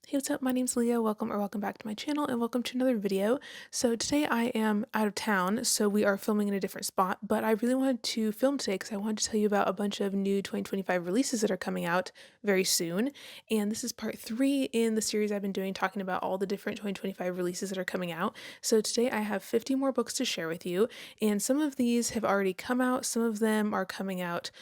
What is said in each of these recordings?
Hey, what's up? My name's Leah. Welcome back to my channel and welcome to another video. So today I am out of town, so we are filming in a different spot, but I really wanted to film today because I wanted to tell you about a bunch of new 2025 releases that are coming out very soon. And this is part 3 in the series I've been doing talking about all the different 2025 releases that are coming out. So today I have 50 more books to share with you, and some of these have already come out, some of them are coming out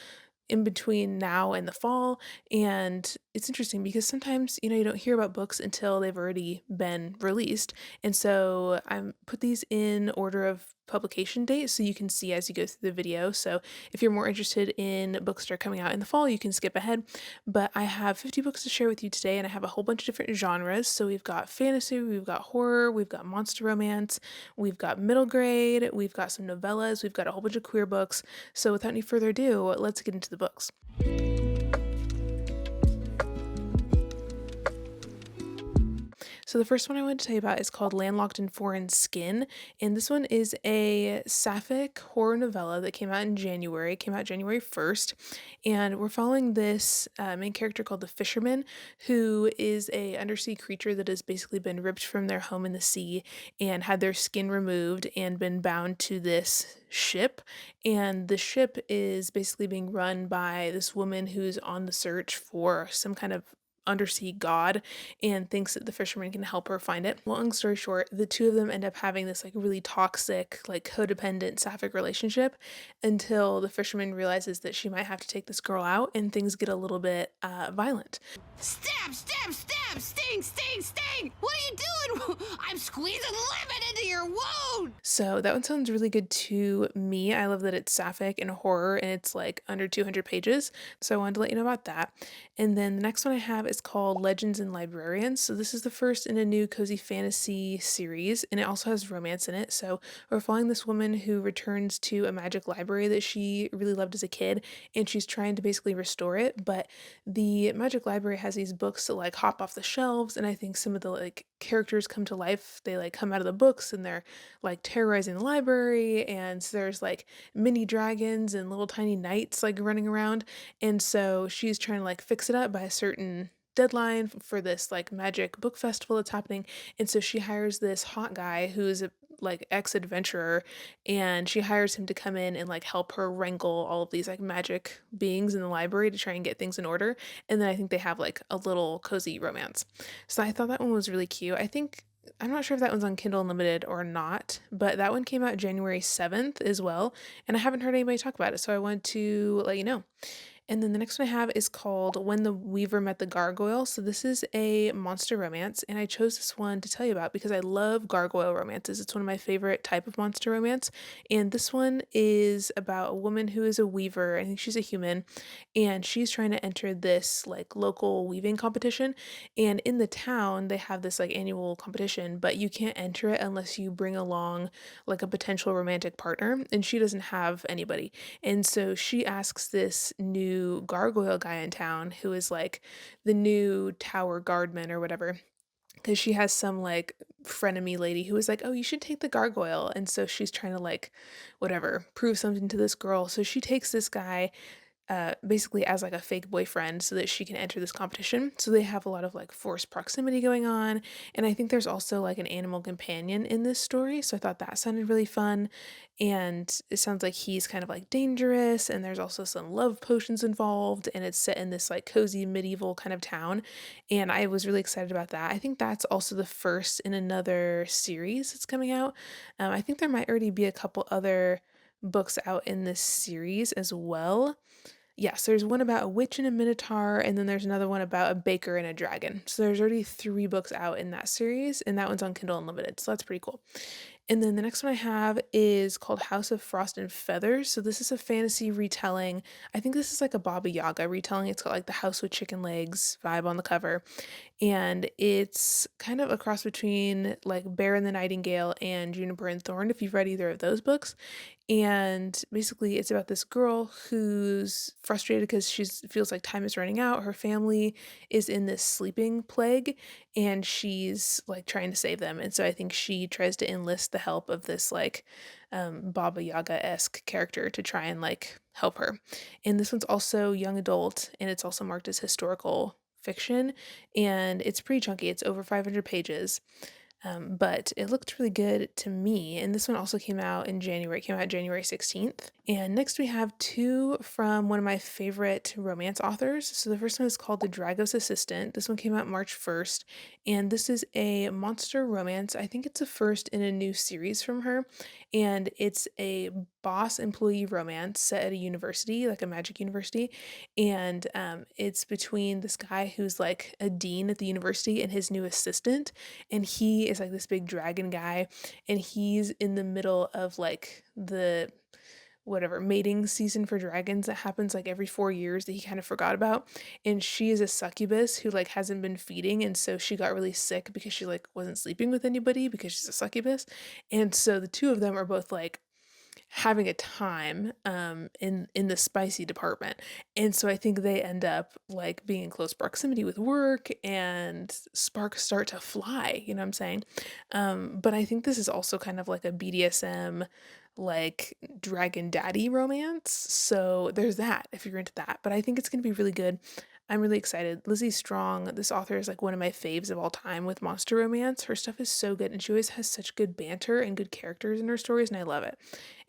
in between now and the fall. And it's interesting because sometimes, you don't hear about books until they've already been released. And so I put these in order of publication date so you can see as you go through the video. So if you're more interested in books that are coming out in the fall, you can skip ahead. But I have 50 books to share with you today, and I have a whole bunch of different genres. So we've got fantasy, we've got horror, we've got monster romance, we've got middle grade, we've got some novellas, we've got a whole bunch of queer books. So without any further ado, let's get into the books. So the first one I want to tell you about is called Landlocked in Foreign Skin, and this one is a sapphic horror novella that came out in January. It came out January 1st, and we're following this main character called the Fisherman, who is a undersea creature that has basically been ripped from their home in the sea and had their skin removed and been bound to this ship. And the ship is basically being run by this woman who's on the search for some kind of undersea god and thinks that the fisherman can help her find it. Long story short, the two of them end up having this like really toxic, like codependent sapphic relationship until the fisherman realizes that she might have to take this girl out and things get a little bit violent. Stab, stab, stab, sting, sting, sting! What are you doing? I'm squeezing lemon into your wound! So that one sounds really good to me. I love that it's sapphic and horror and it's like under 200 pages. So I wanted to let you know about that. And then the next one I have is called Legends and Librarians. So this is the first in a new cozy fantasy series, and it also has romance in it. So we're following this woman who returns to a magic library that she really loved as a kid, and she's trying to basically restore it. But the magic library has these books that like hop off the shelves, and I think some of the like characters come to life. They like come out of the books and they're like terrorizing the library, and so there's like mini dragons and little tiny knights like running around. And so she's trying to like fix it up by a certain deadline for this like magic book festival that's happening. And so she hires this hot guy who's a like ex-adventurer, and she hires him to come in and like help her wrangle all of these like magic beings in the library to try and get things in order. And then I think they have like a little cozy romance. So I thought that one was really cute. I'm not sure if that one's on Kindle Unlimited or not, but that one came out January 7th as well, and I haven't heard anybody talk about it, so I wanted to let you know. And then the next one I have is called When the Weaver Met the Gargoyle. So this is a monster romance, and I chose this one to tell you about because I love gargoyle romances. It's one of my favorite type of monster romance. And this one is about a woman who is a weaver. I think she's a human, and she's trying to enter this like local weaving competition. And in the town, they have this like annual competition, but you can't enter it unless you bring along like a potential romantic partner, and she doesn't have anybody. And so she asks this new gargoyle guy in town who is like the new tower guardman or whatever, because she has some like frenemy lady who is like, oh, you should take the gargoyle. And so she's trying to like, whatever, prove something to this girl. So she takes this guy basically as like a fake boyfriend so that she can enter this competition. So they have a lot of like forced proximity going on. And I think there's also like an animal companion in this story. So I thought that sounded really fun. And it sounds like he's kind of like dangerous. And there's also some love potions involved. And it's set in this like cozy medieval kind of town. And I was really excited about that. I think that's also the first in another series that's coming out. I think there might already be a couple other books out in this series as well. Yes, there's one about a witch and a minotaur, and then there's another one about a baker and a dragon. So there's already 3 books out in that series, and that one's on Kindle Unlimited, so that's pretty cool. And then the next one I have is called House of Frost and Feathers. So this is a fantasy retelling. I think this is like a Baba Yaga retelling. It's got like the house with chicken legs vibe on the cover. And it's kind of a cross between like Bear and the Nightingale and Juniper and Thorn, if you've read either of those books. And basically it's about this girl who's frustrated because she feels like time is running out. Her family is in this sleeping plague, and she's like trying to save them. And so I think she tries to enlist the help of this like Baba Yaga-esque character to try and like help her. And this one's also young adult, and it's also marked as historical fiction, and it's pretty chunky. It's over 500 pages. But it looked really good to me. And this one also came out in January. It came out January 16th. And next we have two from one of my favorite romance authors. So the first one is called The Drago's Assistant. This one came out March 1st. And this is a monster romance. I think it's a first in a new series from her. And it's a boss employee romance set at a university, like a magic university. And it's between this guy who's like a dean at the university and his new assistant, and he is like this big dragon guy, and he's in the middle of like the whatever mating season for dragons that happens like every 4 years that he kind of forgot about. And she is a succubus who like hasn't been feeding, and so she got really sick because she like wasn't sleeping with anybody because she's a succubus. And so the two of them are both like having a time in the spicy department. And so I think they end up like being in close proximity with work, and sparks start to fly, you know what I'm saying? But I think this is also kind of like a BDSM, like dragon daddy romance. So there's that if you're into that. But I think it's going to be really good. I'm really excited. Lizzie Strong, this author, is like one of my faves of all time with monster romance. Her stuff is so good, and she always has such good banter and good characters in her stories, and I love it.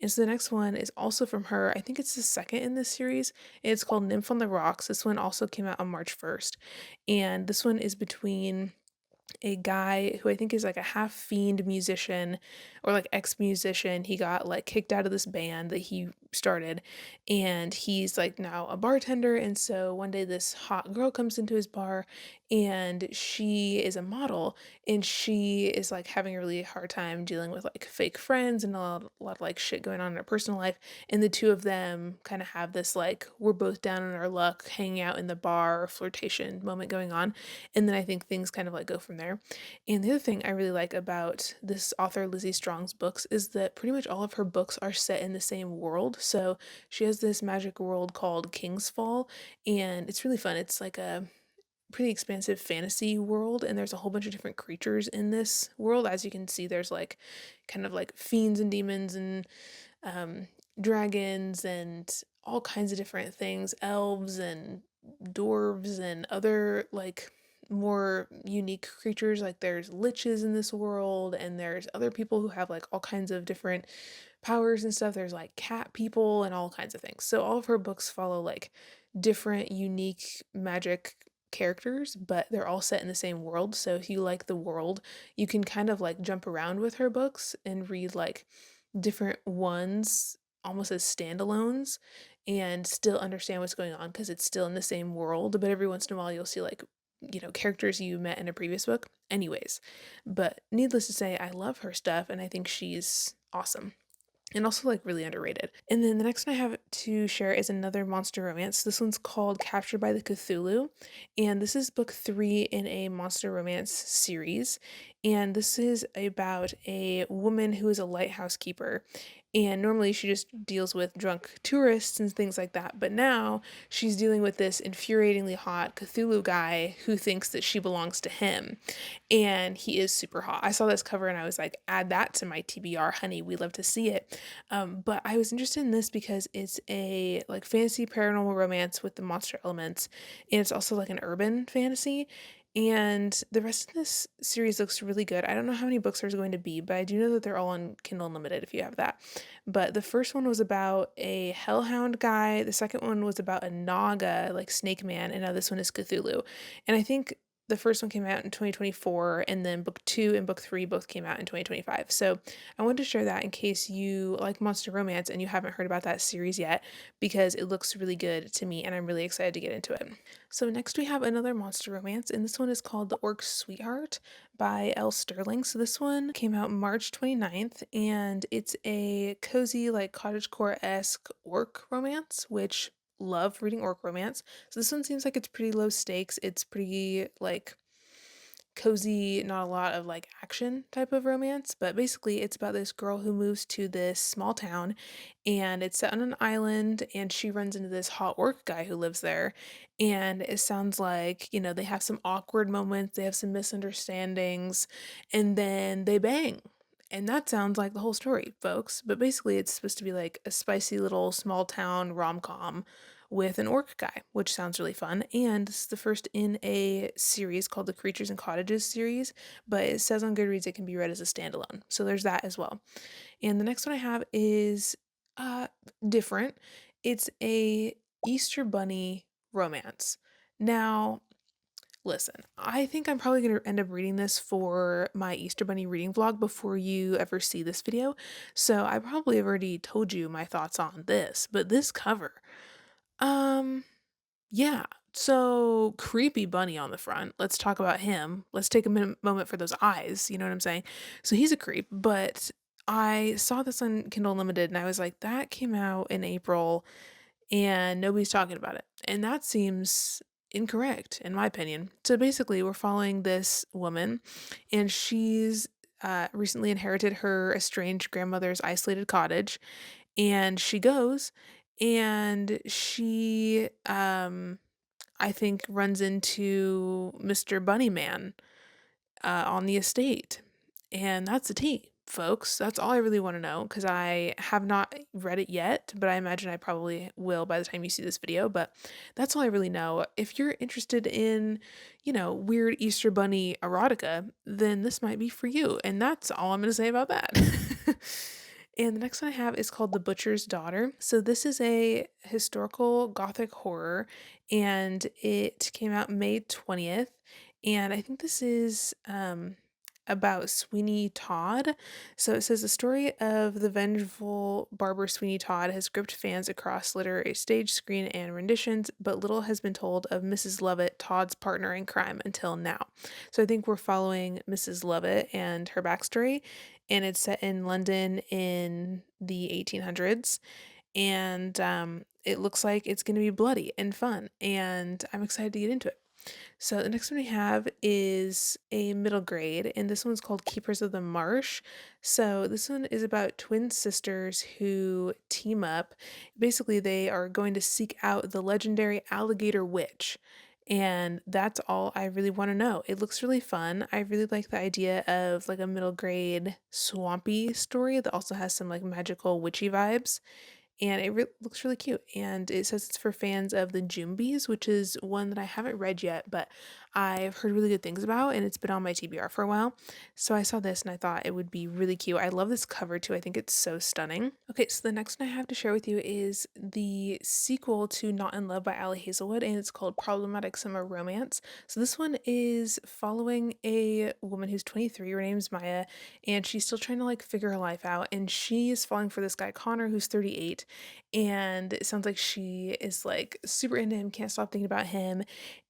And so the next one is also from her. I think it's the second in this series. It's called Nymph on the Rocks. This one also came out on March 1st. And this one is between a guy who I think is like a half fiend musician or like ex musician. He got like kicked out of this band that he started, and he's like now a bartender. And so one day this hot girl comes into his bar, and she is a model, and she is like having a really hard time dealing with like fake friends and a lot of like shit going on in her personal life. And the two of them kind of have this like we're both down on our luck hanging out in the bar flirtation moment going on. And then I think things kind of like go from there. And the other thing I really like about this author, Lizzie Strong's books, is that pretty much all of her books are set in the same world. So she has this magic world called King's Fall, and it's really fun. It's like a pretty expansive fantasy world, and there's a whole bunch of different creatures in this world. As you can see, there's like kind of like fiends and demons and um, dragons and all kinds of different things, elves and dwarves and other like more unique creatures. Like there's liches in this world, and there's other people who have like all kinds of different powers and stuff. There's like cat people and all kinds of things. So all of her books follow like different unique magic characters, but they're all set in the same world. So if you like the world, you can kind of like jump around with her books and read like different ones almost as standalones and still understand what's going on because it's still in the same world. But every once in a while, you'll see like, you know, characters you met in a previous book. Anyways, but needless to say, I love her stuff and I think she's awesome and also like really underrated. And then the next one I have to share is another monster romance. This one's called Captured by the Cthulhu, and this is book 3 in a monster romance series. And this is about a woman who is a lighthouse keeper, and normally she just deals with drunk tourists and things like that, but now she's dealing with this infuriatingly hot Cthulhu guy who thinks that she belongs to him, and he is super hot. I saw this cover and I was like, add that to my TBR, honey. We love to see it. But I was interested in this because it's a like fantasy paranormal romance with the monster elements, and it's also like an urban fantasy. And the rest of this series looks really good. I don't know how many books there's going to be, but I do know that they're all on Kindle Unlimited if you have that. But the first one was about a hellhound guy. The second one was about a Naga, like Snake Man, and now this one is Cthulhu. And I think the first one came out in 2024, and then book 2 and book 3 both came out in 2025. So I wanted to share that in case you like monster romance and you haven't heard about that series yet, because it looks really good to me and I'm really excited to get into it. So next we have another monster romance, and this one is called The Orc's Sweetheart by L. Sterling. So this one came out March 29th, and it's a cozy, like cottagecore-esque orc romance, which love reading orc romance. So this one seems like it's pretty low stakes. It's pretty like cozy, not a lot of like action type of romance, but basically it's about this girl who moves to this small town, and it's set on an island, and she runs into this hot orc guy who lives there. And it sounds like, you know, they have some awkward moments, they have some misunderstandings, and then they bang. And that sounds like the whole story, folks. But basically, it's supposed to be like a spicy little small town rom com with an orc guy, which sounds really fun. And this is the first in a series called the Creatures and Cottages series, but it says on Goodreads it can be read as a standalone. So there's that as well. And the next one I have is uh different. It's a Easter bunny romance. Now, listen, I think I'm probably going to end up reading this for my Easter Bunny reading vlog before you ever see this video. So I probably have already told you my thoughts on this, but this cover, um, yeah. So creepy bunny on the front. Let's talk about him. Let's take a moment for those eyes. You know what I'm saying? So he's a creep, but I saw this on Kindle Unlimited and I was like, that came out in April and nobody's talking about it. And that seems incorrect, in my opinion. So basically, we're following this woman, and she's recently inherited her estranged grandmother's isolated cottage, and she goes and she, I think, runs into Mr. Bunnyman on the estate. And that's the tea, folks. That's all I really want to know because I have not read it yet, but I imagine I probably will by the time you see this video. But that's all I really know. If you're interested in, weird Easter Bunny erotica, then this might be for you. And that's all I'm going to say about that. And the next one I have is called The Butcher's Daughter. So this is a historical gothic horror, and it came out May 20th. And I think this is about Sweeney Todd. So it says the story of the vengeful barber Sweeney Todd has gripped fans across literary stage, screen, and renditions, but little has been told of Mrs. Lovett, Todd's partner in crime, until now. So I think we're following Mrs. Lovett and her backstory, and it's set in London in the 1800s. And it looks like it's going to be bloody and fun, and I'm excited to get into it. So the next one we have is a middle grade, and this one's called Keepers of the Marsh. So this one is about twin sisters who team up. Basically, they are going to seek out the legendary alligator witch. And that's all I really want to know. It looks really fun. I really like the idea of like a middle grade swampy story that also has some like magical witchy vibes, and it looks really cute. And it says it's for fans of the Jumbies, which is one that I haven't read yet, but I've heard really good things about, and it's been on my TBR for a while. So I saw this and I thought it would be really cute. I love this cover too. I think it's so stunning. Okay, so the next one I have to share with you is the sequel to Not in Love by Ali Hazelwood, and it's called Problematic Summer Romance. So this one is following a woman who's 23. Her name's Maya, and she's still trying to like figure her life out, and she is falling for this guy Connor who's 38, and it sounds like she is like super into him, can't stop thinking about him.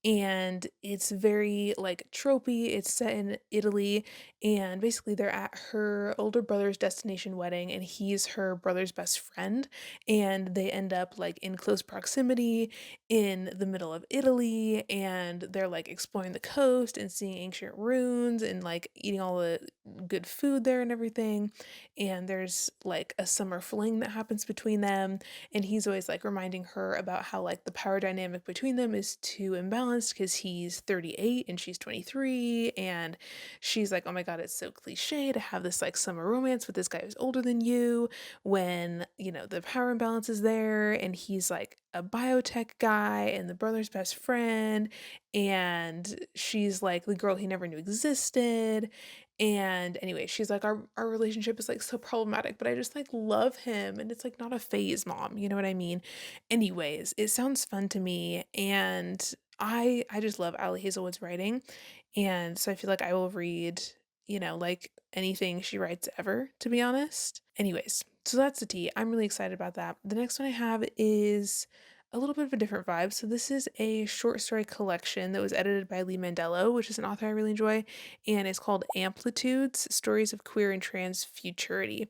And it's very like tropey. It's set in Italy, and basically they're at her older brother's destination wedding, and he's her brother's best friend, and they end up like in close proximity in the middle of Italy, and they're like exploring the coast and seeing ancient ruins and like eating all the good food there and everything. And there's like a summer fling that happens between them, and he's always like reminding her about how like the power dynamic between them is too imbalanced because he's 38 and she's 23, and she's like, oh my god, it's so cliche to have this like summer romance with this guy who's older than you when the power imbalance is there, and he's like a biotech guy and the brother's best friend, and she's like the girl he never knew existed. And anyway, she's like, our relationship is like so problematic, but I just like love him, and it's like not a phase, mom. You know what I mean? Anyways, it sounds fun to me, and I just love Ali Hazelwood's writing, and so I feel like I will read, like anything she writes ever, to be honest. Anyways, so that's the tea. I'm really excited about that. The next one I have is a little bit of a different vibe. So this is a short story collection that was edited by Lee Mandello, which is an author I really enjoy, and it's called Amplitudes: Stories of Queer and Trans Futurity.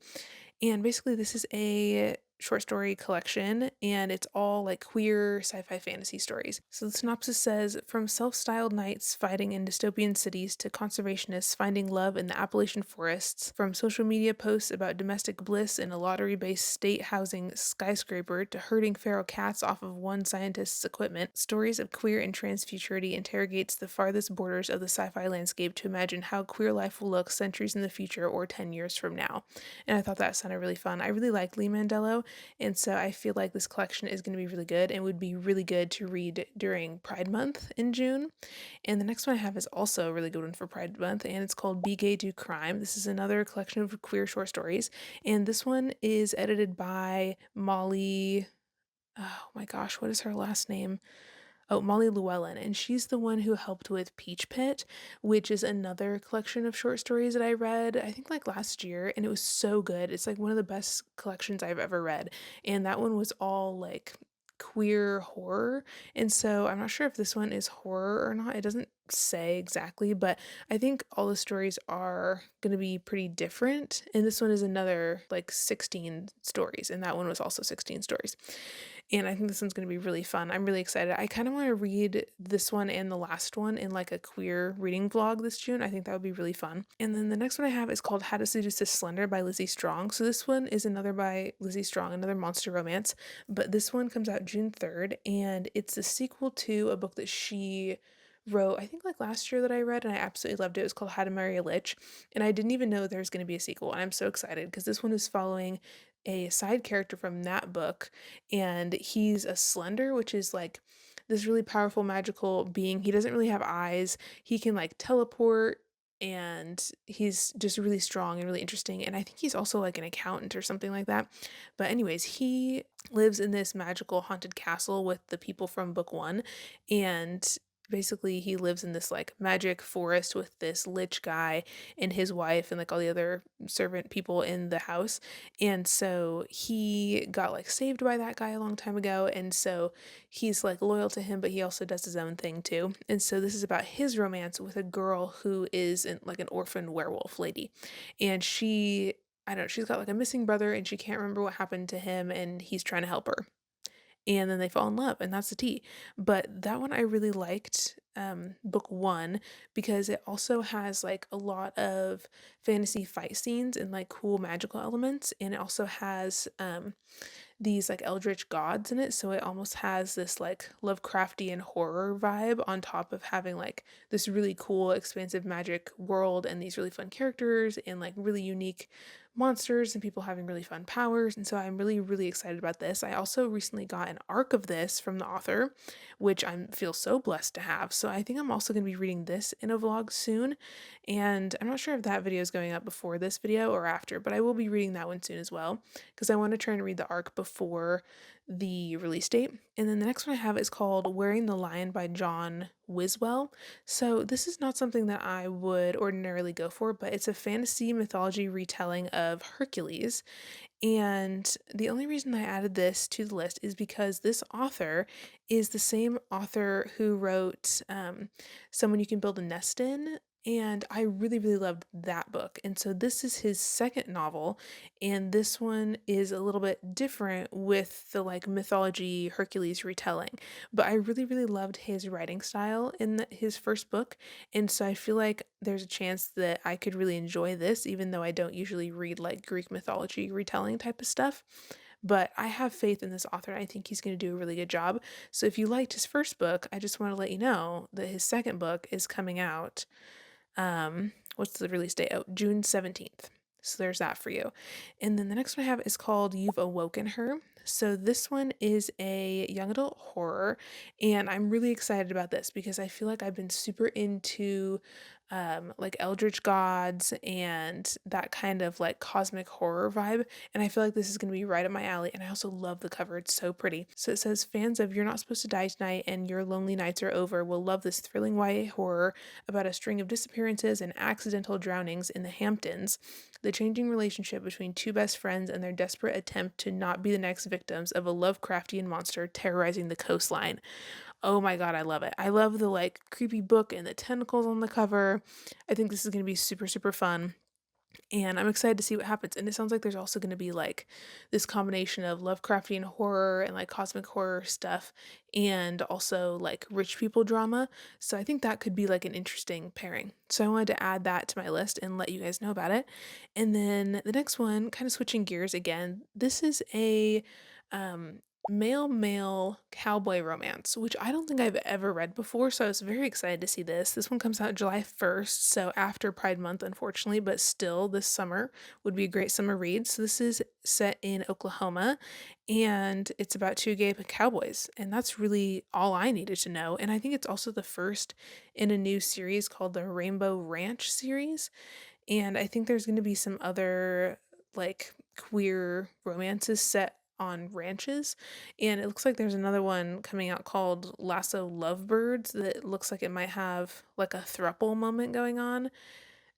And basically, this is a short story collection, and it's all like queer sci-fi fantasy stories. So the synopsis says, from self-styled knights fighting in dystopian cities to conservationists finding love in the Appalachian forests, from social media posts about domestic bliss in a lottery-based state housing skyscraper to herding feral cats off of one scientist's equipment, Stories of Queer and Trans Futurity interrogates the farthest borders of the sci-fi landscape to imagine how queer life will look centuries in the future or 10 years from now. And I thought that sounded really fun. I really like Lee Mandello, and so I feel like this collection is gonna be really good and would be really good to read during Pride Month in June. And the next one I have is also a really good one for Pride Month, and it's called Be Gay, Do Crime. This is another collection of queer short stories, and this one is edited by Molly. Oh my gosh, what is her last name? Oh, Molly Llewellyn, and she's the one who helped with Peach Pit, which is another collection of short stories that I read, I think like last year, and it was so good. It's like one of the best collections I've ever read. And that one was all like queer horror. And so I'm not sure if this one is horror or not. It doesn't say exactly, but I think all the stories are going to be pretty different. And this one is another like 16 stories, and that one was also 16 stories. And I think this one's gonna be really fun. I'm really excited. I kinda wanna read this one and the last one in, like, a queer reading vlog this June. I think that would be really fun. And then the next one I have is called How to Seduce a Slender by Lizzie Strong. So this one is another by Lizzie Strong, another monster romance, but this one comes out June 3rd, and it's a sequel to a book that she wrote, I think, like, last year that I read, and I absolutely loved it. It was called How to Marry a Lich, and I didn't even know there was gonna be a sequel, and I'm so excited because this one is following a side character from that book, and he's a slender, which is like this really powerful magical being. He doesn't really have eyes. He can like teleport, and he's just really strong and really interesting. And I think he's also like an accountant or something like that. But anyways, he lives in this magical haunted castle with the people from book 1, and basically he lives in this like magic forest with this lich guy and his wife and like all the other servant people in the house. And so he got like saved by that guy a long time ago. And so he's like loyal to him, but he also does his own thing too. And so this is about his romance with a girl who is like an orphan werewolf lady. And I don't know, she's got like a missing brother and she can't remember what happened to him, and he's trying to help her, and then they fall in love, and that's the tea. But that one I really liked, book 1, because it also has like a lot of fantasy fight scenes and like cool magical elements, and it also has these like eldritch gods in it, so it almost has this like Lovecraftian horror vibe on top of having like this really cool expansive magic world and these really fun characters and like really unique monsters and people having really fun powers. And so I'm really really excited about this. I also recently got an arc of this from the author, which I feel so blessed to have. So I think I'm also going to be reading this in a vlog soon, and I'm not sure if that video is going up before this video or after, but I will be reading that one soon as well because I want to try and read the arc before the release date. And then the next one I have is called Wearing the Lion by John Wiswell. So this is not something that I would ordinarily go for, but it's a fantasy mythology retelling of Hercules. And the only reason I added this to the list is because this author is the same author who wrote Someone You Can Build a Nest In. And I really, really loved that book. And so this is his second novel. And this one is a little bit different with the like mythology Hercules retelling. But I really, really loved his writing style in his first book. And so I feel like there's a chance that I could really enjoy this, even though I don't usually read like Greek mythology retelling type of stuff. But I have faith in this author. I think he's going to do a really good job. So if you liked his first book, I just want to let you know that his second book is coming out. What's the release date? Oh, June 17th. So there's that for you. And then the next one I have is called You've Awoken Her. So this one is a young adult horror, and I'm really excited about this because I feel like I've been super into like eldritch gods and that kind of like cosmic horror vibe, and I feel like this is going to be right up my alley. And I also love the cover. It's so pretty. So it says fans of You're Not Supposed to Die Tonight and Your Lonely Nights Are Over will love this thrilling YA horror about a string of disappearances and accidental drownings in the Hamptons, the changing relationship between two best friends, and their desperate attempt to not be the next victims of a Lovecraftian monster terrorizing the coastline. Oh my god, I love it. I love the like creepy book and the tentacles on the cover. I think this is going to be super super fun, and I'm excited to see what happens. And it sounds like there's also going to be like this combination of Lovecraftian horror and like cosmic horror stuff, and also like rich people drama. So I think that could be like an interesting pairing. So I wanted to add that to my list and let you guys know about it. And then the next one, kind of switching gears again, this is a male cowboy romance, which I don't think I've ever read before, so I was very excited to see this. This one comes out July 1st, so after Pride Month, unfortunately, but still this summer would be a great summer read. So this is set in Oklahoma, and it's about two gay cowboys, and that's really all I needed to know. And I think it's also the first in a new series called the Rainbow Ranch series, and I think there's gonna be some other, like, queer romances set on ranches, and it looks like there's another one coming out called Lasso Lovebirds that looks like it might have, like, a throuple moment going on,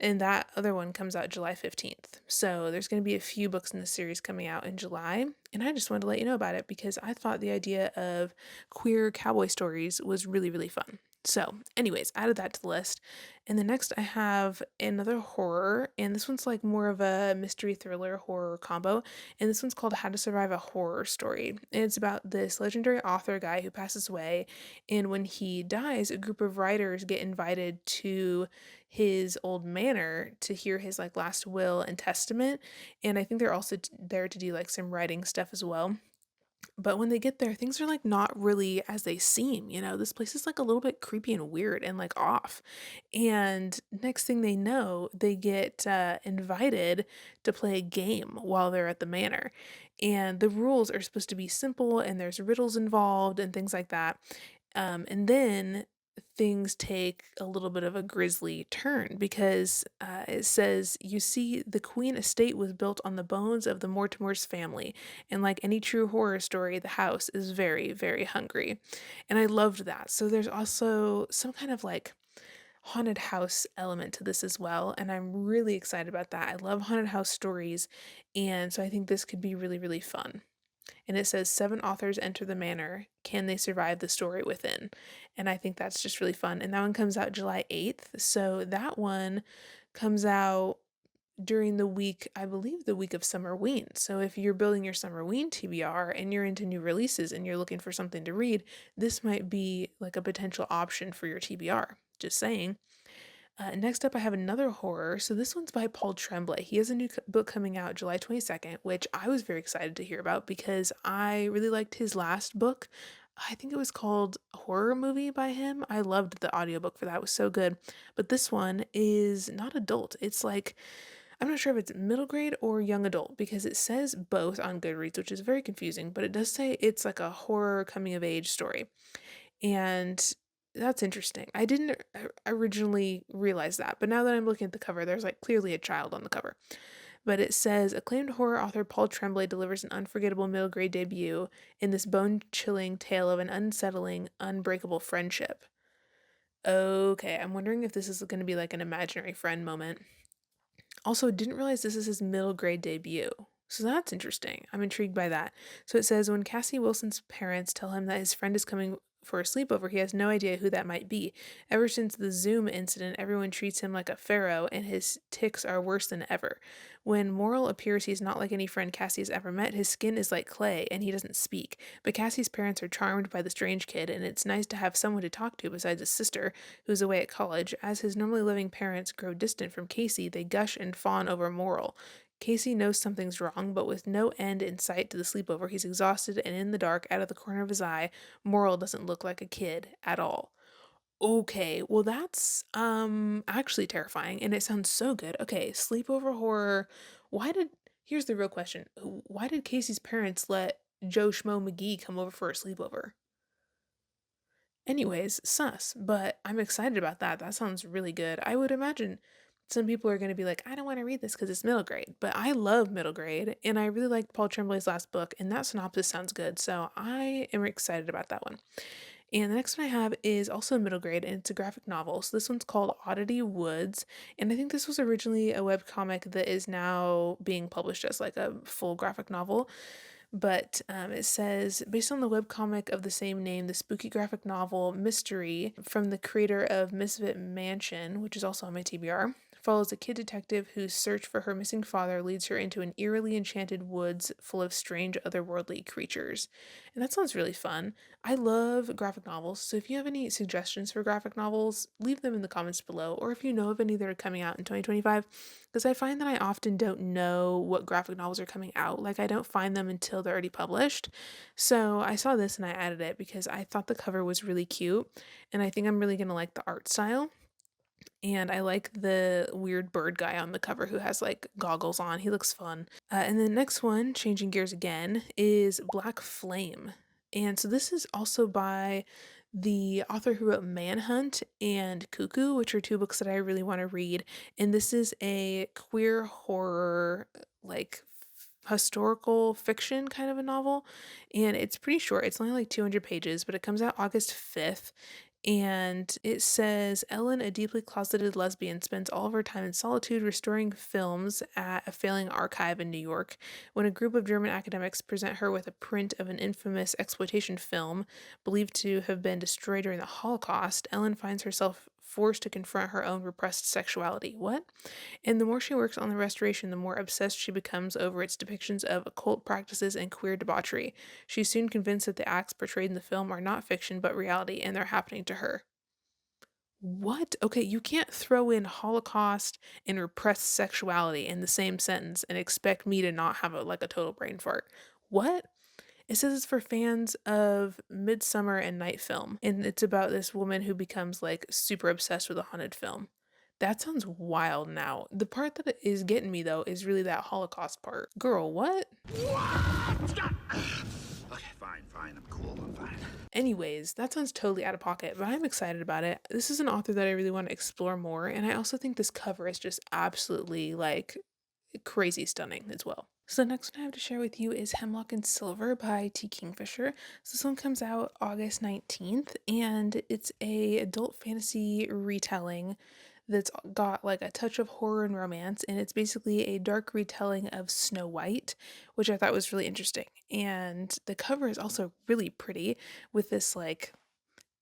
and that other one comes out July 15th. So there's going to be a few books in the series coming out in July. And I just wanted to let you know about it because I thought the idea of queer cowboy stories was really, really fun. So, anyways, added that to the list. And the next I have another horror, and this one's like more of a mystery thriller horror combo. And this one's called How to Survive a Horror Story. And it's about this legendary author guy who passes away. And when he dies, a group of writers get invited to his old manor to hear his like last will and testament, and I think they're also there to do like some writing stuff as well. But when they get there, things are like not really as they seem, you know. This place is like a little bit creepy and weird and like off. And next thing they know, they get invited to play a game while they're at the manor. And the rules are supposed to be simple and there's riddles involved and things like that. And then things take a little bit of a grisly turn because it says, you see, the Queen estate was built on the bones of the Mortimer's family. And like any true horror story, the house is very, very hungry. And I loved that. So there's also some kind of like haunted house element to this as well. And I'm really excited about that. I love haunted house stories. And so I think this could be really, really fun, and it says seven authors enter the manor. Can they survive the story within? And I think that's just really fun. And that one comes out July 8th. So that one comes out during the week, I believe the week of Summerween. So if you're building your Summerween TBR and you're into new releases and you're looking for something to read, this might be like a potential option for your TBR. Just saying. Next up, I have another horror. So this one's by Paul Tremblay. He has a new book coming out July 22nd, which I was very excited to hear about because I really liked his last book. I think it was called Horror Movie by him. I loved the audiobook for that. It was so good. But this one is not adult. It's like, I'm not sure if it's middle grade or young adult because it says both on Goodreads, which is very confusing, but it does say it's like a horror coming of age story. And that's interesting. I didn't originally realize that, but now that I'm looking at the cover, there's like clearly a child on the cover. But it says acclaimed horror author Paul Tremblay delivers an unforgettable middle grade debut in this bone chilling tale of an unsettling, unbreakable friendship. Okay, I'm wondering if this is going to be like an imaginary friend moment. Also, didn't realize this is his middle grade debut. So that's interesting. I'm intrigued by that. So it says when Cassie Wilson's parents tell him that his friend is coming for a sleepover, he has no idea who that might be. Ever since the Zoom incident, everyone treats him like a pharaoh, and his tics are worse than ever. When Morrill appears, he's not like any friend Cassie has ever met. His skin is like clay, and he doesn't speak. But Cassie's parents are charmed by the strange kid, and it's nice to have someone to talk to besides his sister, who's away at college. As his normally loving parents grow distant from Casey, they gush and fawn over Morrill. Casey knows something's wrong, but with no end in sight to the sleepover, he's exhausted and in the dark, out of the corner of his eye. Morrill doesn't look like a kid at all. Okay, well that's actually terrifying and it sounds so good. Okay, sleepover horror. Why did Here's the real question. Why did Casey's parents let Joe Schmo McGee come over for a sleepover? Anyways, sus, but I'm excited about that. That sounds really good. I would imagine some people are going to be like, I don't want to read this because it's middle grade, but I love middle grade and I really liked Paul Tremblay's last book, and that synopsis sounds good. So I am excited about that one. And the next one I have is also middle grade, and it's a graphic novel. So this one's called Oddity Woods, and I think this was originally a web comic that is now being published as like a full graphic novel. But it says, based on the webcomic of the same name, the spooky graphic novel Mystery from the creator of Misfit Mansion, which is also on my TBR, follows a kid detective whose search for her missing father leads her into an eerily enchanted woods full of strange otherworldly creatures. And that sounds really fun. I love graphic novels, so if you have any suggestions for graphic novels, leave them in the comments below, or if you know of any that are coming out in 2025, because I find that I often don't know what graphic novels are coming out. Like, I don't find them until they're already published. So I saw this and I added it because I thought the cover was really cute, and I think I'm really gonna like the art style. And I like the weird bird guy on the cover who has like goggles on. He looks fun. And the next one, changing gears again, is Black Flame. And so this is also by the author who wrote Manhunt and Cuckoo, which are two books that I really want to read. And this is a queer horror, like historical fiction kind of a novel. And it's pretty short. It's only like 200 pages, but it comes out August 5th. And it says Ellen, a deeply closeted lesbian, spends all of her time in solitude restoring films at a failing archive in New York. When a group of German academics present her with a print of an infamous exploitation film believed to have been destroyed during the Holocaust, Ellen finds herself forced to confront her own repressed sexuality. What? And the more she works on the restoration, the more obsessed she becomes over its depictions of occult practices and queer debauchery. She's soon convinced that the acts portrayed in the film are not fiction but reality, and they're happening to her. What? Okay, you can't throw in Holocaust and repressed sexuality in the same sentence and expect me to not have a total brain fart. What? It says it's for fans of Midsummer and Night Film, and it's about this woman who becomes like super obsessed with a haunted film. That sounds wild now. The part that is getting me though is really that Holocaust part. Girl, what? What? Okay, fine, fine. I'm cool. I'm fine. Anyways, that sounds totally out of pocket, but I'm excited about it. This is an author that I really want to explore more, and I also think this cover is just absolutely like crazy stunning as well. So the next one I have to share with you is Hemlock and Silver by T. Kingfisher. So this one comes out August 19th, and it's a adult fantasy retelling that's got like a touch of horror and romance, and it's basically a dark retelling of Snow White, which I thought was really interesting. And the cover is also really pretty with this like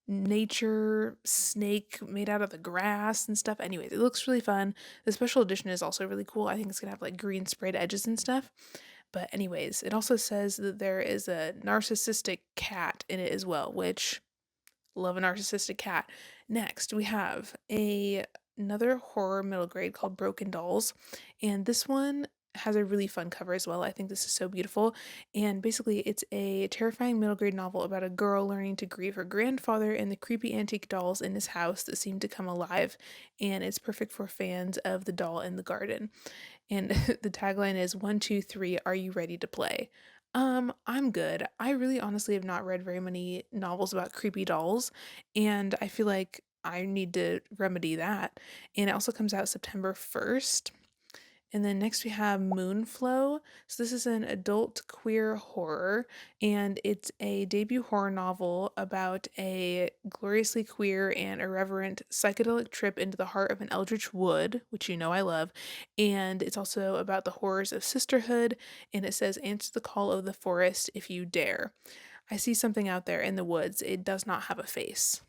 nature snake made out of the grass and stuff. Anyways, it looks really fun. The special edition is also really cool. I think it's gonna have like green sprayed edges and stuff. But anyways, it also says that there is a narcissistic cat in it as well, which love a narcissistic cat. Next, we have another horror middle grade called Broken Dolls, and this one has a really fun cover as well. I think this is so beautiful. And basically, it's a terrifying middle grade novel about a girl learning to grieve her grandfather and the creepy antique dolls in his house that seem to come alive. And it's perfect for fans of The Doll in the Garden. And the tagline is 1, 2, 3, are you ready to play? I'm good. I really honestly have not read very many novels about creepy dolls, and I feel like I need to remedy that. And it also comes out September 1st. And then next we have Moonflow. So this is an adult queer horror, and it's a debut horror novel about a gloriously queer and irreverent psychedelic trip into the heart of an eldritch wood, which you know I love. And it's also about the horrors of sisterhood, and it says answer the call of the forest if you dare. I see something out there in the woods. It does not have a face.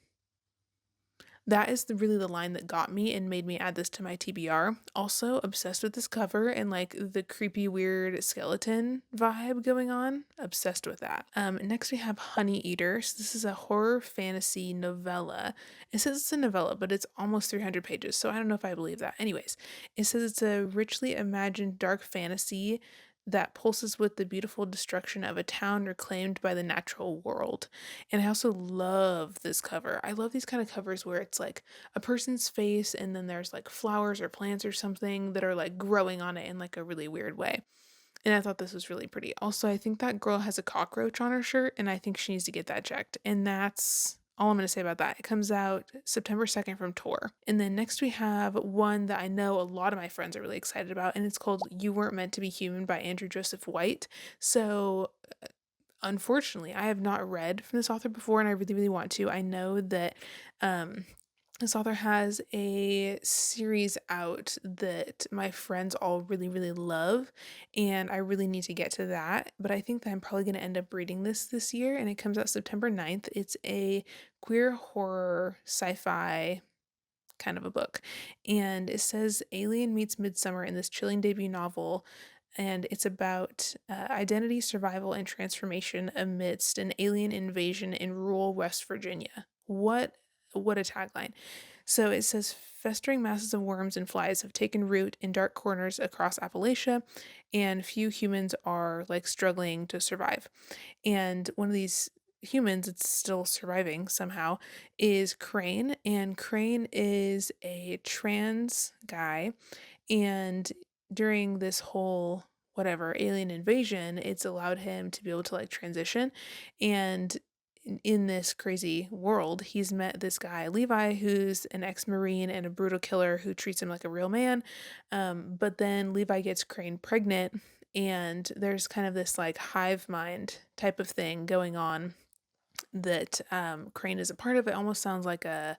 That is really the line that got me and made me add this to my TBR. Also, obsessed with this cover and like the creepy, weird skeleton vibe going on. Obsessed with that. Next we have Honey Eater. So this is a horror fantasy novella. It says it's a novella, but it's almost 300 pages, so I don't know if I believe that. Anyways, it says it's a richly imagined dark fantasy that pulses with the beautiful destruction of a town reclaimed by the natural world. And I also love this cover. I love these kind of covers where it's like a person's face and then there's like flowers or plants or something that are like growing on it in like a really weird way. And I thought this was really pretty. Also, I think that girl has a cockroach on her shirt and I think she needs to get that checked. And that's all I'm going to say about that. It comes out September 2nd from Tor. And then next we have one that I know a lot of my friends are really excited about, and it's called You Weren't Meant to Be Human by Andrew Joseph White. So unfortunately, I have not read from this author before and I really, really want to. I know that this author has a series out that my friends all really, really love, and I really need to get to that. But I think that I'm probably going to end up reading this year, and it comes out September 9th. It's a queer horror sci fi kind of a book. And it says Alien meets Midsummer in this chilling debut novel. And it's about identity, survival, and transformation amidst an alien invasion in rural West Virginia. What a tagline. So it says festering masses of worms and flies have taken root in dark corners across Appalachia, and few humans are like struggling to survive. And one of these humans, it's still surviving somehow, is Crane. And Crane is a trans guy, and during this whole whatever alien invasion, it's allowed him to be able to like transition. And in this crazy world, he's met this guy, Levi, who's an ex Marine and a brutal killer who treats him like a real man. But then Levi gets Crane pregnant, and there's kind of this like hive mind type of thing going on that Crane is a part of. It almost sounds like a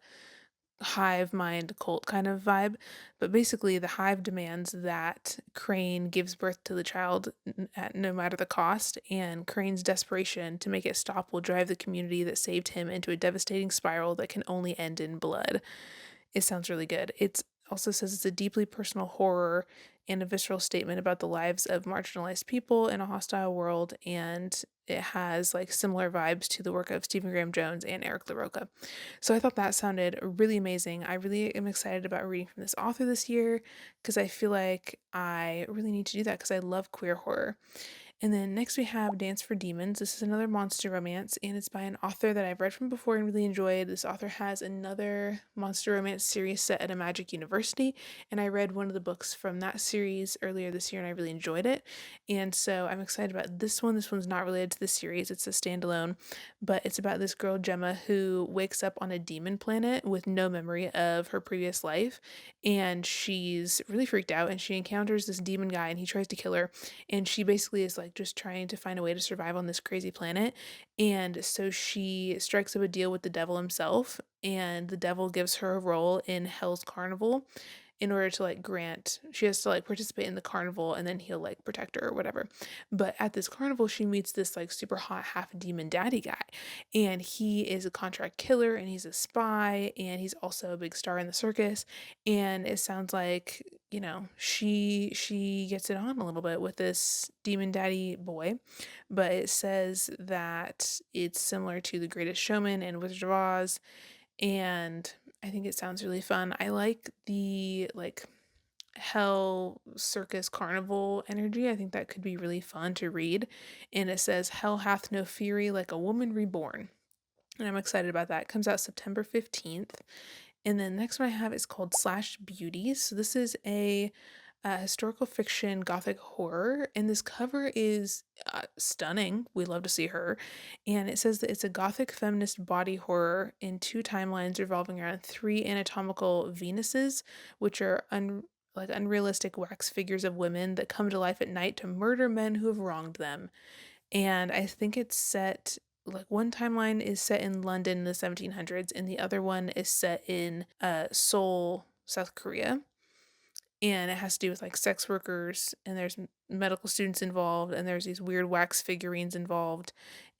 hive mind cult kind of vibe. But basically, the hive demands that Crane gives birth to the child at no matter the cost, and Crane's desperation to make it stop will drive the community that saved him into a devastating spiral that can only end in blood. It sounds really good. It's also says it's a deeply personal horror and a visceral statement about the lives of marginalized people in a hostile world, and it has like similar vibes to the work of Stephen Graham Jones and Eric LaRocca. So I thought that sounded really amazing. I really am excited about reading from this author this year because I feel like I really need to do that because I love queer horror. And then next we have Dance for Demons. This is another monster romance, and it's by an author that I've read from before and really enjoyed. This author has another monster romance series set at a magic university, and I read one of the books from that series earlier this year and I really enjoyed it. And so I'm excited about this one. This one's not related to the series, it's a standalone, but it's about this girl, Gemma, who wakes up on a demon planet with no memory of her previous life. And she's really freaked out, and she encounters this demon guy, and he tries to kill her, and she basically is like just trying to find a way to survive on this crazy planet. And so she strikes up a deal with the devil himself, and the devil gives her a role in Hell's Carnival in order to like grant she has to like participate in the carnival, and then he'll like protect her or whatever. But at this carnival she meets this like super hot half demon daddy guy, and he is a contract killer and he's a spy and he's also a big star in the circus. And it sounds like, you know, she gets it on a little bit with this demon daddy boy. But it says that it's similar to The Greatest Showman and Wizard of Oz, and I think it sounds really fun. I like the like hell circus carnival energy. I think that could be really fun to read. And it says hell hath no fury like a woman reborn. And I'm excited about that. It comes out September 15th. And then the next one I have is called Slash Beauties. So this is a historical fiction gothic horror, and this cover is stunning. We love to see her. And it says that it's a gothic feminist body horror in two timelines revolving around three anatomical Venuses, which are like unrealistic wax figures of women that come to life at night to murder men who have wronged them. And I think it's set like one timeline is set in London in the 1700s, and the other one is set in Seoul, South Korea. And it has to do with like sex workers, and there's medical students involved, and there's these weird wax figurines involved.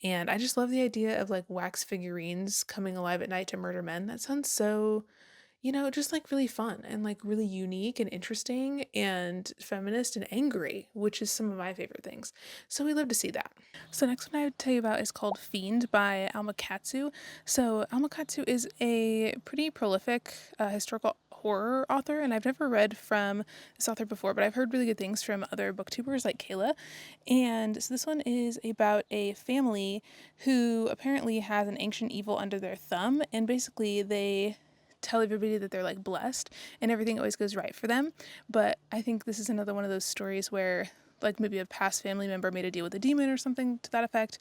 And I just love the idea of like wax figurines coming alive at night to murder men. That sounds so, you know, just like really fun and like really unique and interesting and feminist and angry, which is some of my favorite things. So we love to see that. So next one I would tell you about is called Fiend by Alma Katsu. So Alma Katsu is a pretty prolific historical horror author, and I've never read from this author before, but I've heard really good things from other booktubers like Kayla. And so this one is about a family who apparently has an ancient evil under their thumb, and basically they tell everybody that they're like blessed and everything always goes right for them. But I think this is another one of those stories where like maybe a past family member made a deal with a demon or something to that effect,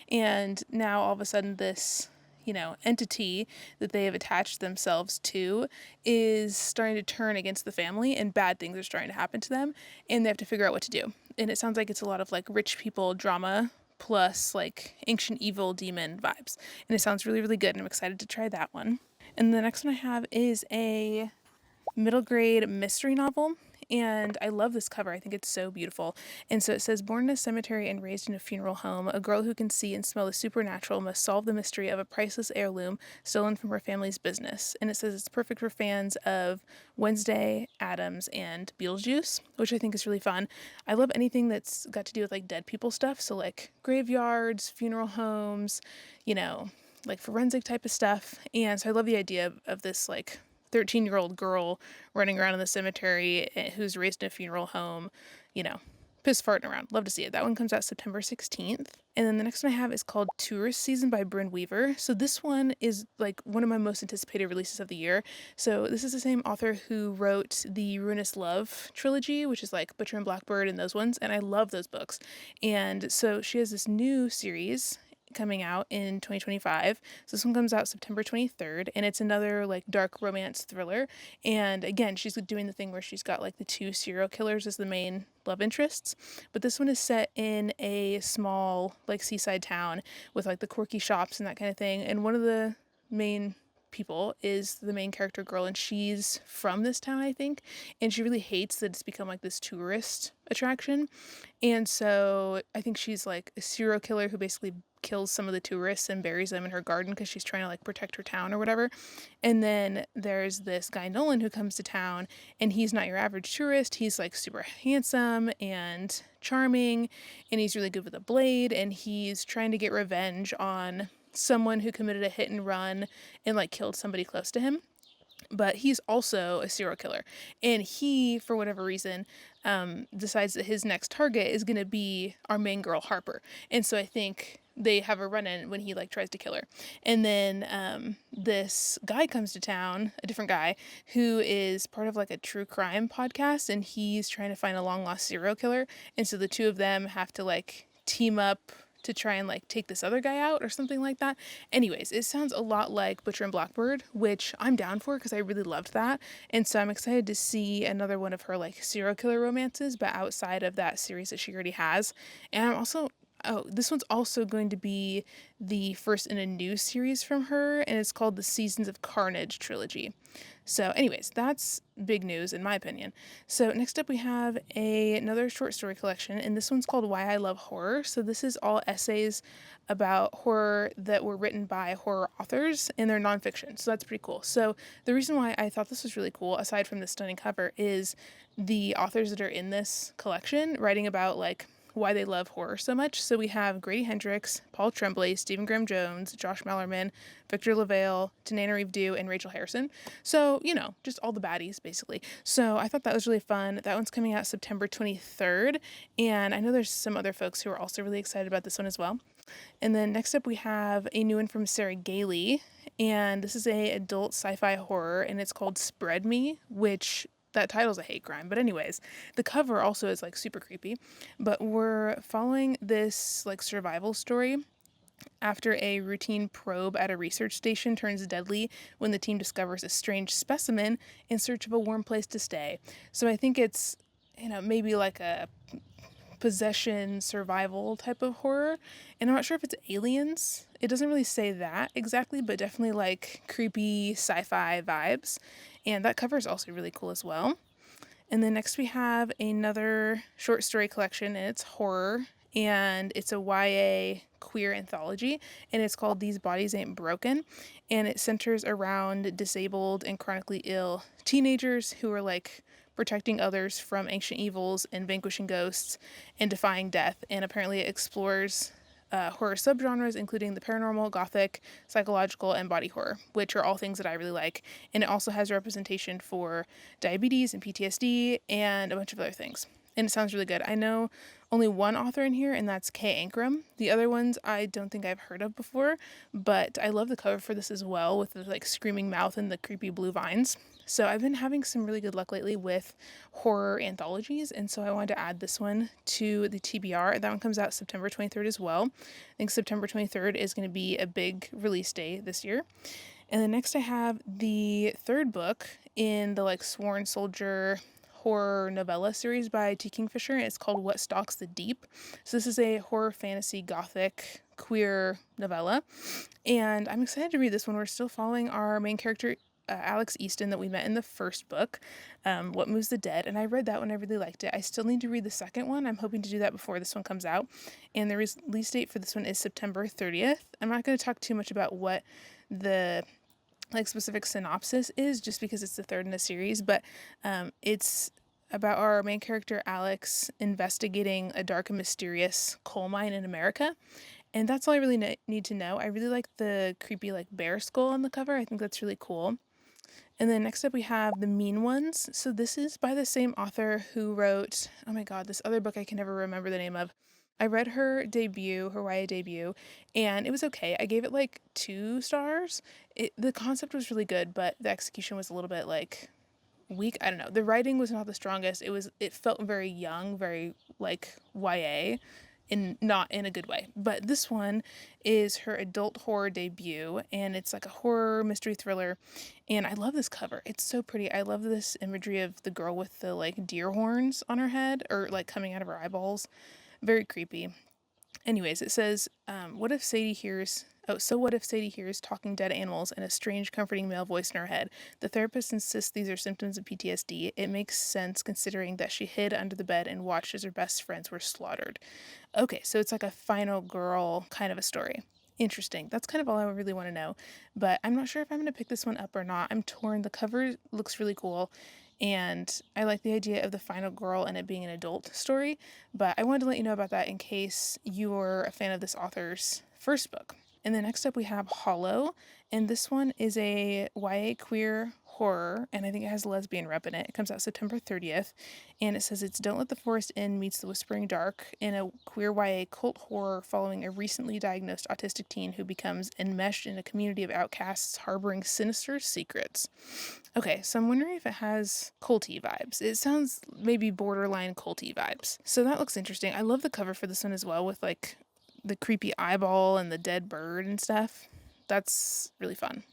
and now all of a sudden this, you know, entity that they have attached themselves to is starting to turn against the family, and bad things are starting to happen to them, and they have to figure out what to do. And it sounds like it's a lot of like rich people drama plus like ancient evil demon vibes, and it sounds really really good, and I'm excited to try that one. And the next one I have is a middle grade mystery novel, and I love this cover. I think it's so beautiful. And so it says, born in a cemetery and raised in a funeral home, a girl who can see and smell the supernatural must solve the mystery of a priceless heirloom stolen from her family's business. And it says it's perfect for fans of Wednesday, Addams, and Beetlejuice, which I think is really fun. I love anything that's got to do with like dead people stuff, so like graveyards, funeral homes, you know, like forensic type of stuff. And so I love the idea of this like 13-year-old girl running around in the cemetery who's raised in a funeral home, you know, piss farting around. Love to see it. That one comes out September 16th. And then the next one I have is called Tourist Season by Bryn Weaver. So this one is like one of my most anticipated releases of the year. So this is the same author who wrote the Ruinous Love trilogy, which is like Butcher and Blackbird and those ones. And I love those books. And so she has this new series coming out in 2025. So this one comes out September 23rd, and it's another like dark romance thriller. And again, she's doing the thing where she's got like the two serial killers as the main love interests. But this one is set in a small like seaside town with like the quirky shops and that kind of thing. And one of the main people is the main character girl, and she's from this town, I think, and she really hates that it's become like this tourist attraction. And so I think she's like a serial killer who basically kills some of the tourists and buries them in her garden because she's trying to like protect her town or whatever. And then there's this guy Nolan who comes to town, and he's not your average tourist. He's like super handsome and charming, and he's really good with a blade, and he's trying to get revenge on someone who committed a hit and run and like killed somebody close to him. But he's also a serial killer, and he, for whatever reason, decides that his next target is going to be our main girl Harper. And so I think they have a run-in when he like tries to kill her. And then this guy comes to town, a different guy who is part of like a true crime podcast, and he's trying to find a long lost serial killer. And so the two of them have to like team up to try and like take this other guy out or something like that. Anyways, it sounds a lot like Butcher and Blackbird, which I'm down for because I really loved that. And so I'm excited to see another one of her like serial killer romances, but outside of that series that she already has. And I'm also, oh, this one's also going to be the first in a new series from her, and it's called the Seasons of Carnage trilogy. So anyways, that's big news in my opinion. So next up we have another short story collection, and this one's called Why I Love Horror. So this is all essays about horror that were written by horror authors, and they're nonfiction. So that's pretty cool. So the reason why I thought this was really cool, aside from the stunning cover, is the authors that are in this collection writing about like why they love horror so much. So we have Grady Hendrix, Paul Tremblay, Stephen Graham Jones, Josh Mallerman, Victor LaValle, Tanana Reeve Dew, and Rachel Harrison. So, you know, just all the baddies, basically. So I thought that was really fun. That one's coming out September 23rd, and I know there's some other folks who are also really excited about this one as well. And then next up we have a new one from Sarah Gailey, and this is a adult sci-fi horror, and it's called Spread Me, which that title's a hate crime. But anyways, the cover also is like super creepy. But we're following this like survival story after a routine probe at a research station turns deadly when the team discovers a strange specimen in search of a warm place to stay. So I think it's, you know, maybe like a possession survival type of horror, and I'm not sure if it's aliens. It doesn't really say that exactly, but definitely like creepy sci-fi vibes. And that cover is also really cool as well. And then next we have another short story collection, and it's horror, and it's a YA queer anthology, and it's called These Bodies Ain't Broken, and it centers around disabled and chronically ill teenagers who are like protecting others from ancient evils and vanquishing ghosts and defying death. And apparently it explores horror subgenres, including the paranormal, gothic, psychological, and body horror, which are all things that I really like. And it also has representation for diabetes and PTSD and a bunch of other things. And it sounds really good. I know only one author in here, and that's Kay Ankrum. The other ones I don't think I've heard of before, but I love the cover for this as well, with the like screaming mouth and the creepy blue vines. So I've been having some really good luck lately with horror anthologies, and so I wanted to add this one to the TBR. That one comes out September 23rd as well. I think September 23rd is going to be a big release day this year. And then next I have the third book in the like Sworn Soldier horror novella series by T. Kingfisher, and it's called What Stalks the Deep. So this is a horror fantasy gothic queer novella, and I'm excited to read this one. We're still following our main character, Alex Easton, that we met in the first book, What Moves the Dead, and I read that one. I really liked it. I still need to read the second one. I'm hoping to do that before this one comes out, and the release date for this one is September 30th. I'm not going to talk too much about what the like specific synopsis is, just because it's the third in the series, but it's about our main character Alex investigating a dark and mysterious coal mine in America, and that's all I really need to know. I really like the creepy like bear skull on the cover. I think that's really cool. And then next up we have The Mean Ones. So this is by the same author who wrote, oh my god, this other book I can never remember the name of. I read her debut, her YA debut, and it was okay. I gave it like 2 stars. The concept was really good, but the execution was a little bit like weak. I don't know. The writing was not the strongest. It felt very young, very like YA, in not in a good way. But this one is her adult horror debut, and it's like a horror mystery thriller, and I love this cover. It's so pretty. I love this imagery of the girl with the like deer horns on her head, or like coming out of her eyeballs. Very creepy. Anyways, it says, what if Sadie hears. Oh, so what if Sadie hears talking dead animals and a strange, comforting male voice in her head? The therapist insists these are symptoms of PTSD. It makes sense considering that she hid under the bed and watched as her best friends were slaughtered. Okay, so it's like a final girl kind of a story. Interesting. That's kind of all I really want to know. But I'm not sure if I'm going to pick this one up or not. I'm torn. The cover looks really cool. And I like the idea of the final girl and it being an adult story. But I wanted to let you know about that in case you were a fan of this author's first book. And then next up we have Hollow, and this one is a YA queer horror, and I think it has a lesbian rep in it. It comes out September 30th, and it says it's Don't Let the Forest In meets the Whispering Dark in a queer YA cult horror following a recently diagnosed autistic teen who becomes enmeshed in a community of outcasts harboring sinister secrets. Okay, so I'm wondering if it has culty vibes. It sounds maybe borderline culty vibes. So that looks interesting. I love the cover for this one as well, with like the creepy eyeball and the dead bird and stuff. That's really fun.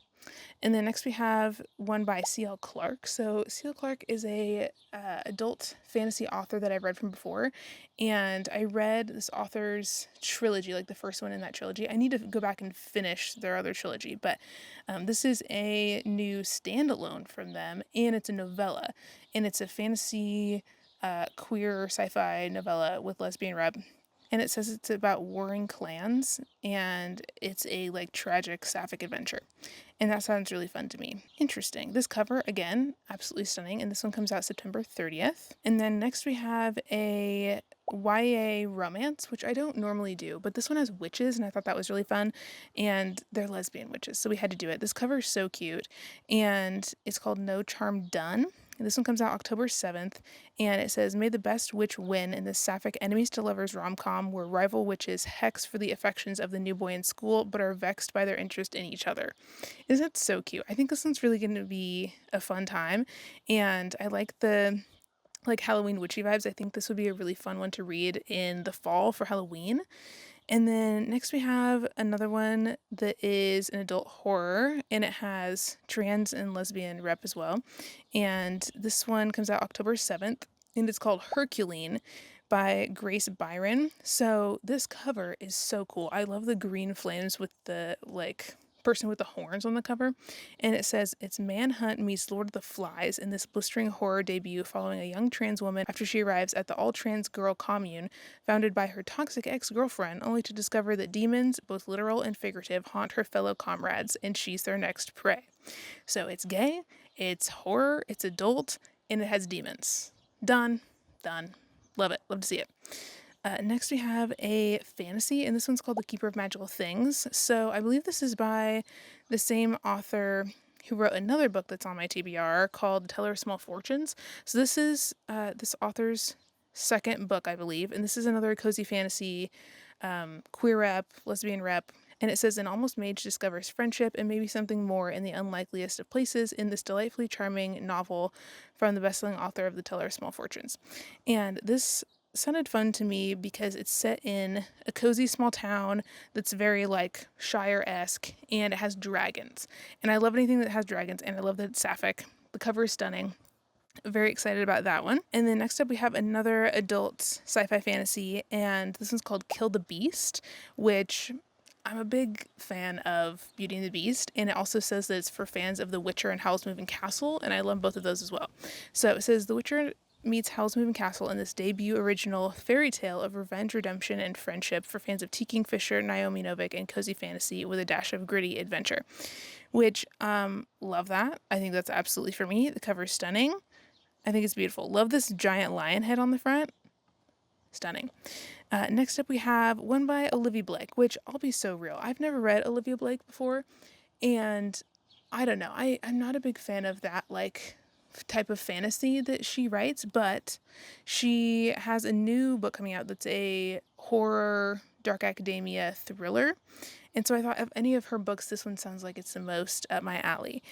And then next we have one by C.L. Clarke. So C.L. Clarke is a adult fantasy author that I've read from before, and I read this author's trilogy, like the first one in that trilogy. I need to go back and finish their other trilogy, but this is a new standalone from them, and it's a novella, and it's a fantasy queer sci-fi novella with lesbian rep, and it says it's about warring clans, and it's a like tragic sapphic adventure, and that sounds really fun to me. Interesting. This cover, again, absolutely stunning, and this one comes out September 30th. And then next we have a YA romance, which I don't normally do, but this one has witches, and I thought that was really fun, and they're lesbian witches, so we had to do it. This cover is so cute, and it's called No Charm Done. And this one comes out October 7th, and it says, May the best witch win in this sapphic enemies to lovers rom-com where rival witches hex for the affections of the new boy in school but are vexed by their interest in each other. Isn't that so cute? I think this one's really going to be a fun time, and I like the like Halloween witchy vibes. I think this would be a really fun one to read in the fall for Halloween. And then next we have another one that is an adult horror, and it has trans and lesbian rep as well. And this one comes out October 7th, and it's called Herculine by Grace Byron. So this cover is so cool. I love the green flames with the like person with the horns on the cover, and it says it's Manhunt meets Lord of the Flies in this blistering horror debut following a young trans woman after she arrives at the all-trans girl commune founded by her toxic ex-girlfriend, only to discover that demons, both literal and figurative, haunt her fellow comrades, and she's their next prey. So it's gay, it's horror, it's adult, and it has demons. Done. Love it. Love to see it. Next we have a fantasy, and this one's called The Keeper of Magical Things. So I believe this is by the same author who wrote another book that's on my TBR called Teller of Small Fortunes. So this is this author's second book, I believe, and this is another cozy fantasy, queer rep, lesbian rep, and it says an almost mage discovers friendship and maybe something more in the unlikeliest of places in this delightfully charming novel from the best-selling author of The Teller of Small Fortunes. And this sounded fun to me because it's set in a cozy small town that's very like Shire-esque, and it has dragons. And I love anything that has dragons, and I love that it's sapphic. The cover is stunning. Very excited about that one. And then next up we have another adult sci-fi fantasy, and this one's called Kill the Beast, which I'm a big fan of Beauty and the Beast, and it also says that it's for fans of The Witcher and Howl's Moving Castle, and I love both of those as well. So it says The Witcher meets Howl's Moving Castle in this debut original fairy tale of revenge, redemption, and friendship for fans of T. Kingfisher, Naomi Novik, and cozy fantasy with a dash of gritty adventure. Which, love that. I think that's absolutely for me. The cover is stunning. I think it's beautiful. Love this giant lion head on the front. Stunning. Next up we have one by Olivia Blake, which I'll be so real. I've never read Olivia Blake before, and I don't know. I'm not a big fan of that like type of fantasy that she writes, but she has a new book coming out that's a horror dark academia thriller. And so I thought of any of her books, this one sounds like it's the most up my alley.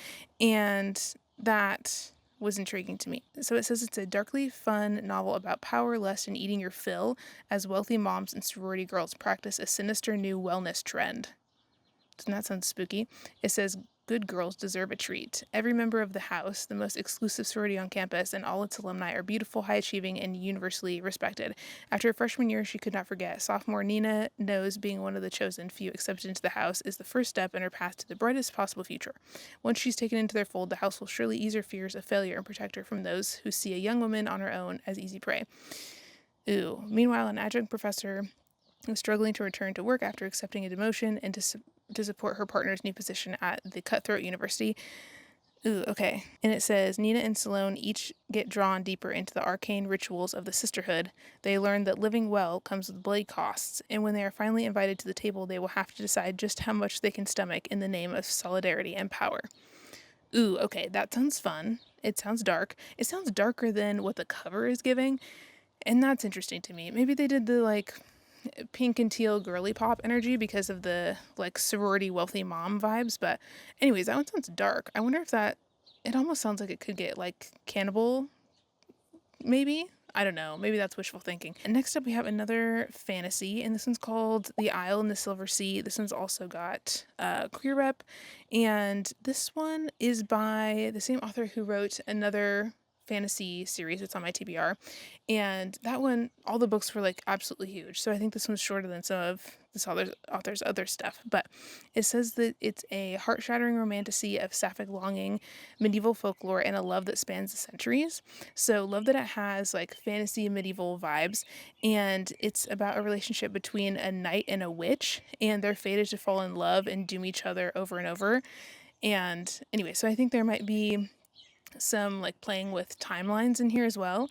And that was intriguing to me. So it says it's a darkly fun novel about power, lust, and eating your fill as wealthy moms and sorority girls practice a sinister new wellness trend. Doesn't that sound spooky? It says good girls deserve a treat. Every member of the house, the most exclusive sorority on campus, and all its alumni are beautiful, high achieving, and universally respected. After her freshman year, she could not forget. Sophomore Nina knows being one of the chosen few accepted into the house is the first step in her path to the brightest possible future. Once she's taken into their fold, the house will surely ease her fears of failure and protect her from those who see a young woman on her own as easy prey. Ooh. Meanwhile, an adjunct professor who's struggling to return to work after accepting a demotion and to support her partner's new position at the cutthroat university. Ooh, okay. And it says Nina and Salome each get drawn deeper into the arcane rituals of the sisterhood. They learn that living well comes with bloody costs, and when they are finally invited to the table, they will have to decide just how much they can stomach in the name of solidarity and power. Ooh, okay, that sounds fun. It sounds dark. It sounds darker than what the cover is giving, and that's interesting to me. Maybe they did the like pink and teal girly pop energy because of the like sorority wealthy mom vibes. But anyways, that one sounds dark. I wonder if that it almost sounds like it could get like cannibal, maybe. I don't know. Maybe that's wishful thinking. And next up, we have another fantasy, and this one's called The Isle in the Silver Sea. This one's also got queer rep, and this one is by the same author who wrote another fantasy series that's on my TBR. And that one, all the books were like absolutely huge. So I think this one's shorter than some of this author's other stuff. But it says that it's a heart shattering romantasy of sapphic longing, medieval folklore, and a love that spans the centuries. So love that it has like fantasy medieval vibes. And it's about a relationship between a knight and a witch. And they're fated to fall in love and doom each other over and over. And anyway, so I think there might be some like playing with timelines in here as well.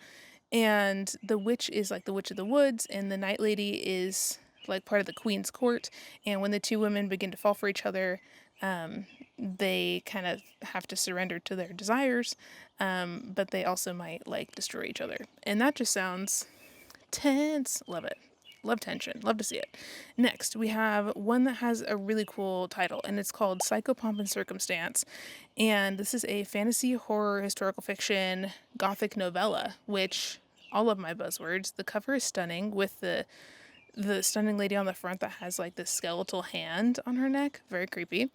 And the witch is like the witch of the woods, and the night lady is like part of the queen's court. And when the two women begin to fall for each other, they kind of have to surrender to their desires, but they also might like destroy each other. And that just sounds tense. Love it. Love tension. Love to see it. Next, we have one that has a really cool title, and it's called Psychopomp and Circumstance. And this is a fantasy, horror, historical fiction, gothic novella, which all of my buzzwords. The cover is stunning with the stunning lady on the front that has like this skeletal hand on her neck. Very creepy.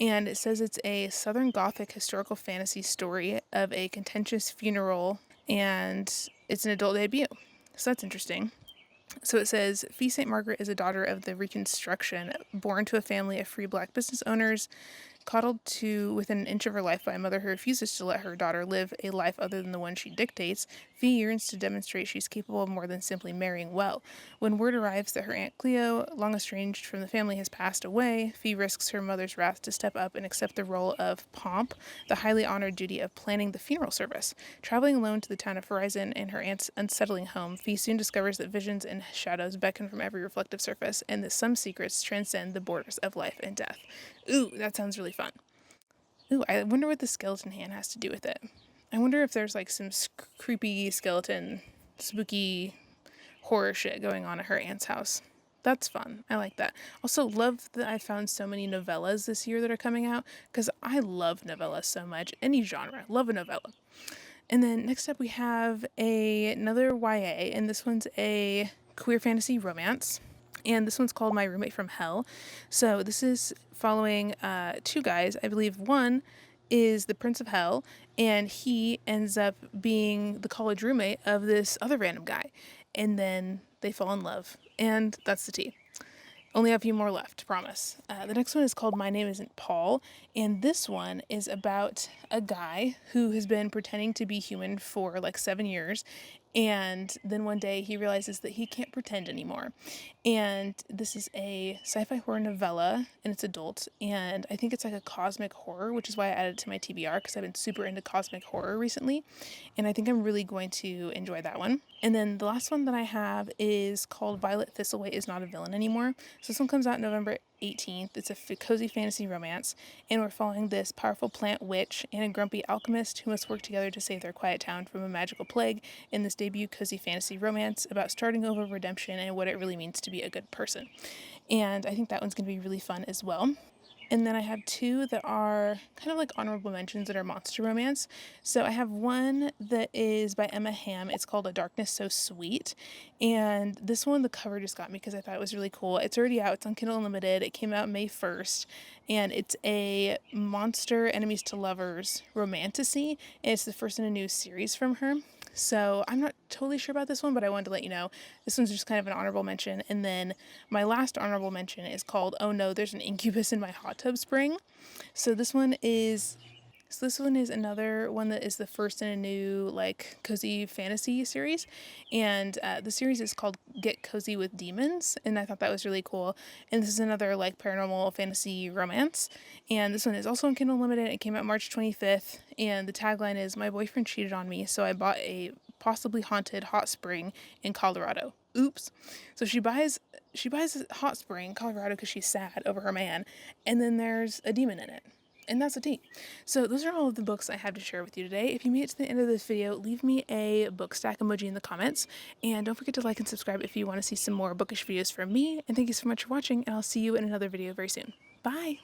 And it says it's a Southern Gothic historical fantasy story of a contentious funeral, and it's an adult debut. So that's interesting. So it says, Fee St. Margaret is a daughter of the Reconstruction, born to a family of free black business owners, coddled to within an inch of her life by a mother who refuses to let her daughter live a life other than the one she dictates. Fee yearns to demonstrate she's capable of more than simply marrying well. When word arrives that her Aunt Cleo, long estranged from the family, has passed away, Fee risks her mother's wrath to step up and accept the role of Pomp, the highly honored duty of planning the funeral service. Traveling alone to the town of Horizon and her aunt's unsettling home, Fee soon discovers that visions and shadows beckon from every reflective surface, and that some secrets transcend the borders of life and death. Ooh, that sounds really fun. Ooh, I wonder what the skeleton hand has to do with it. I wonder if there's like some creepy skeleton, spooky horror shit going on at her aunt's house. That's fun. I like that. Also, love that I found so many novellas this year that are coming out, because I love novellas so much. Any genre. Love a novella. And then next up we have another YA, and this one's a queer fantasy romance. And this one's called My Roommate from Hell. So this is following two guys. I believe one is the Prince of Hell, and he ends up being the college roommate of this other random guy. And then they fall in love. And that's the tea. Only a few more left, promise. The next one is called My Name Isn't Paul, and this one is about a guy who has been pretending to be human for like 7 years, and then one day he realizes that he can't pretend anymore. And this is a sci-fi horror novella, and it's adult, and I think it's like a cosmic horror, which is why I added it to my TBR, because I've been super into cosmic horror recently, and I think I'm really going to enjoy that one. And then the last one that I have is called Violet Thistleway is Not a Villain Anymore. So this one comes out November 18th. It's a cozy fantasy romance, and we're following this powerful plant witch and a grumpy alchemist who must work together to save their quiet town from a magical plague in this debut cozy fantasy romance about starting over, redemption, and what it really means to be a good person. And I think that one's going to be really fun as well. And then I have two that are kind of like honorable mentions that are monster romance. So I have one that is by Emma Hamm. It's called A Darkness So Sweet. And this one, the cover just got me because I thought it was really cool. It's already out. It's on Kindle Unlimited. It came out May 1st. And it's a monster enemies to lovers romantasy. And it's the first in a new series from her. So I'm not totally sure about this one, but I wanted to let you know. This one's just kind of an honorable mention. And then my last honorable mention is called Oh No, There's an Incubus in My Hot Tub Spring. So this one is another one that is the first in a new like cozy fantasy series, and the series is called Get Cozy with Demons, and I thought that was really cool. And this is another like paranormal fantasy romance, and this one is also on Kindle Unlimited. It came out March 25th, and the tagline is "My boyfriend cheated on me, so I bought a possibly haunted hot spring in Colorado." Oops. So she buys a hot spring in Colorado because she's sad over her man, and then there's a demon in it. And that's a tea. So those are all of the books I have to share with you today. If you made it to the end of this video, leave me a book stack emoji in the comments. And don't forget to like and subscribe if you want to see some more bookish videos from me. And thank you so much for watching, and I'll see you in another video very soon. Bye!